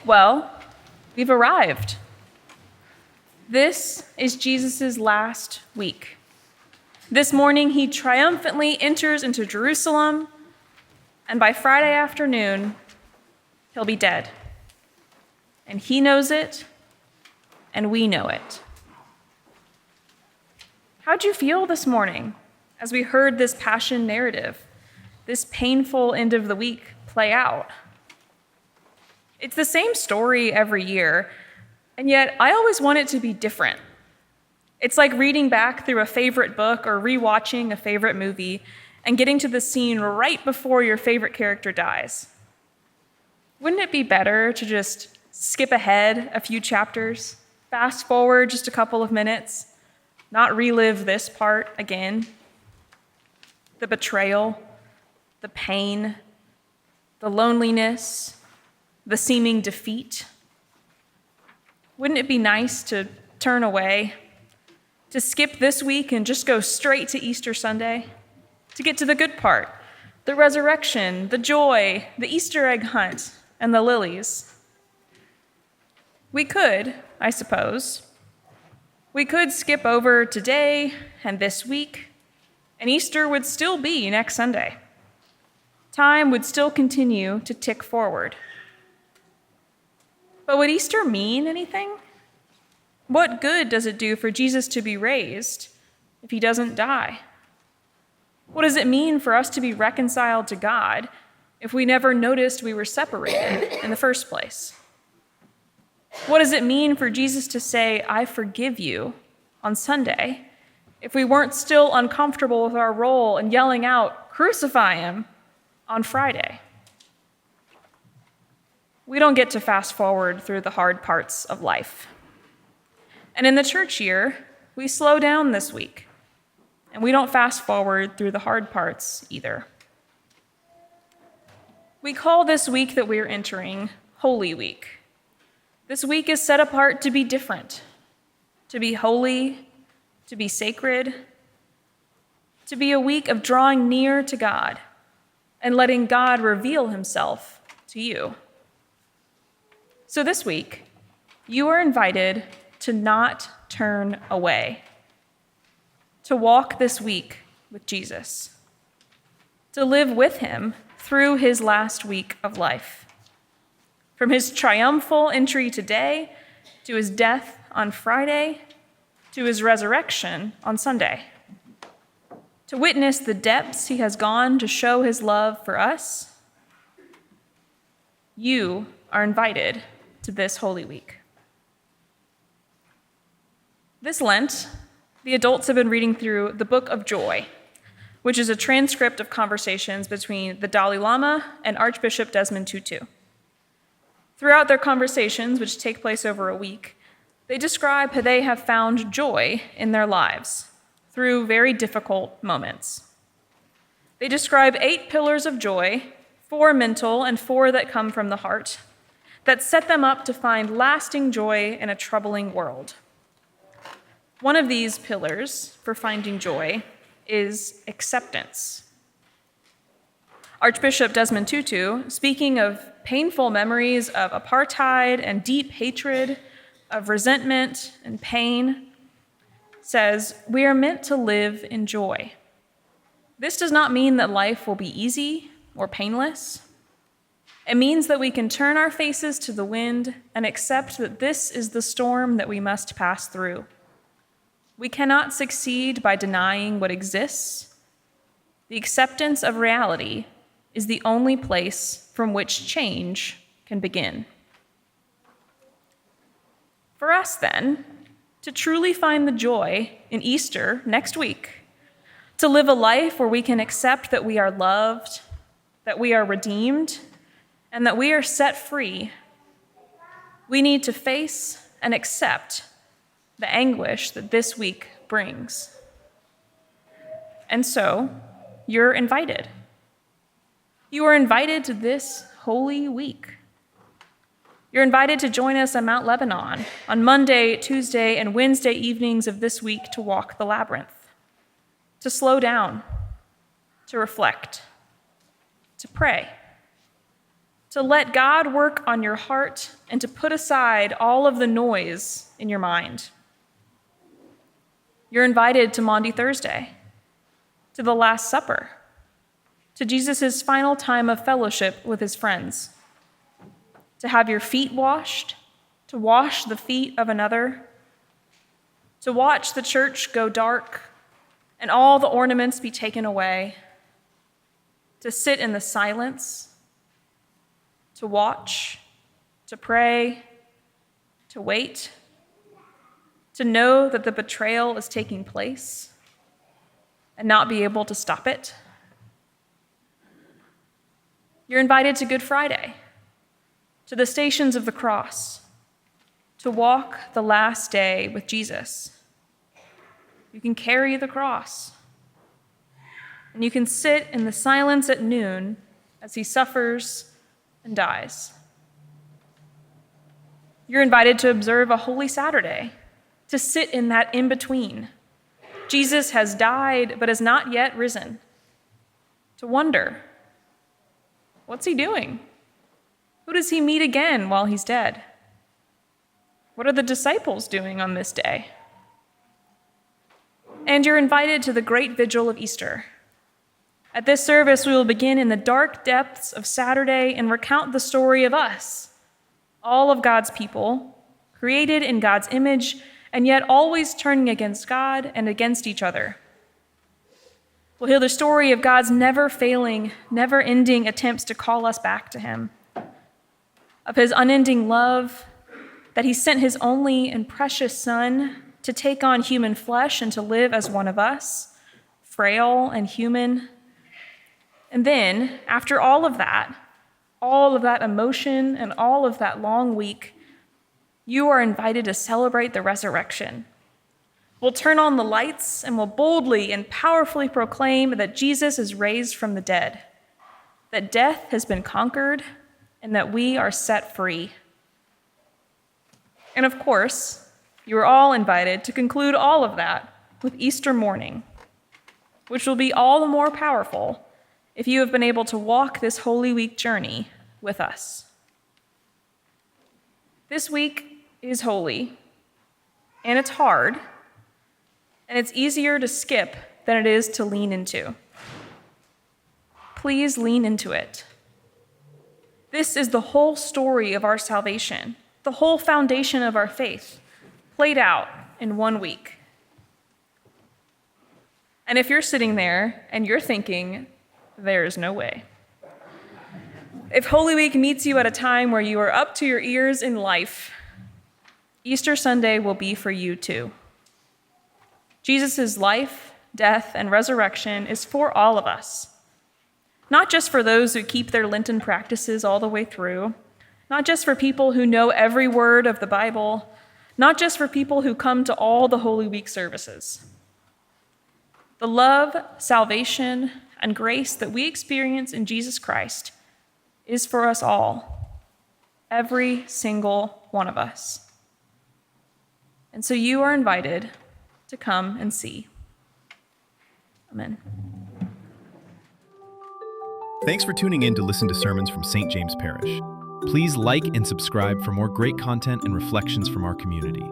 Well, we've arrived. This is Jesus' last week. This morning, he triumphantly enters into Jerusalem, and by Friday afternoon, he'll be dead. And he knows it, and we know it. How'd you feel this morning as we heard this passion narrative, this painful end of the week play out? It's the same story every year, and yet I always want it to be different. It's like reading back through a favorite book or rewatching a favorite movie and getting to the scene right before your favorite character dies. Wouldn't it be better to just skip ahead a few chapters, fast forward just a couple of minutes, not relive this part again? The betrayal, the pain, the loneliness, the seeming defeat. Wouldn't it be nice to turn away, to skip this week and just go straight to Easter Sunday, to get to the good part, the resurrection, the joy, the Easter egg hunt, and the lilies? We could, I suppose. We could skip over today and this week, and Easter would still be next Sunday. Time would still continue to tick forward. But would Easter mean anything? What good does it do for Jesus to be raised if he doesn't die? What does it mean for us to be reconciled to God if we never noticed we were separated in the first place? What does it mean for Jesus to say, "I forgive you," on Sunday if we weren't still uncomfortable with our role and yelling out, "Crucify him," on Friday? We don't get to fast forward through the hard parts of life. And in the church year, we slow down this week, and we don't fast forward through the hard parts either. We call this week that we're entering Holy Week. This week is set apart to be different, to be holy, to be sacred, to be a week of drawing near to God and letting God reveal himself to you. So this week, you are invited to not turn away, to walk this week with Jesus, to live with him through his last week of life. From his triumphal entry today, to his death on Friday, to his resurrection on Sunday. To witness the depths he has gone to show his love for us, you are invited to this Holy Week. This Lent, the adults have been reading through the Book of Joy, which is a transcript of conversations between the Dalai Lama and Archbishop Desmond Tutu. Throughout their conversations, which take place over a week, they describe how they have found joy in their lives through very difficult moments. They describe 8 pillars of joy, 4 mental and 4 that come from the heart, that set them up to find lasting joy in a troubling world. One of these pillars for finding joy is acceptance. Archbishop Desmond Tutu, speaking of painful memories of apartheid and deep hatred, of resentment and pain, says, "We are meant to live in joy. This does not mean that life will be easy or painless. It means that we can turn our faces to the wind and accept that this is the storm that we must pass through. We cannot succeed by denying what exists. The acceptance of reality is the only place from which change can begin." For us, then, to truly find the joy in Easter next week, to live a life where we can accept that we are loved, that we are redeemed, and that we are set free, we need to face and accept the anguish that this week brings. And so, you're invited. You are invited to this Holy Week. You're invited to join us at Mount Lebanon on Monday, Tuesday, and Wednesday evenings of this week to walk the labyrinth, to slow down, to reflect, to pray, to let God work on your heart and to put aside all of the noise in your mind. You're invited to Maundy Thursday, to the Last Supper, to Jesus' final time of fellowship with his friends, to have your feet washed, to wash the feet of another, to watch the church go dark and all the ornaments be taken away, to sit in the silence, to watch, to pray, to wait, to know that the betrayal is taking place and not be able to stop it. You're invited to Good Friday, to the Stations of the Cross, to walk the last day with Jesus. You can carry the cross, and you can sit in the silence at noon as he suffers and dies. You're invited to observe a Holy Saturday, to sit in that in-between. Jesus has died but has not yet risen. To wonder, what's he doing? Who does he meet again while he's dead? What are the disciples doing on this day? And you're invited to the great vigil of Easter. At this service, we will begin in the dark depths of Saturday and recount the story of us, all of God's people, created in God's image, and yet always turning against God and against each other. We'll hear the story of God's never-failing, never-ending attempts to call us back to him, of his unending love, that he sent his only and precious Son to take on human flesh and to live as one of us, frail and human. And then, after all of that emotion and all of that long week, you are invited to celebrate the resurrection. We'll turn on the lights and we'll boldly and powerfully proclaim that Jesus is raised from the dead, that death has been conquered, and that we are set free. And of course, you are all invited to conclude all of that with Easter morning, which will be all the more powerful if you have been able to walk this Holy Week journey with us. This week is holy, and it's hard, and it's easier to skip than it is to lean into. Please lean into it. This is the whole story of our salvation, the whole foundation of our faith, played out in 1 week. And if you're sitting there and you're thinking, there's no way. If Holy Week meets you at a time where you are up to your ears in life, Easter Sunday will be for you too. Jesus' life, death, and resurrection is for all of us. Not just for those who keep their Lenten practices all the way through, not just for people who know every word of the Bible, not just for people who come to all the Holy Week services. The love, salvation, and grace that we experience in Jesus Christ is for us all, every single one of us. And so you are invited to come and see. Amen. Thanks for tuning in to listen to sermons from St. James Parish. Please like and subscribe for more great content and reflections from our community.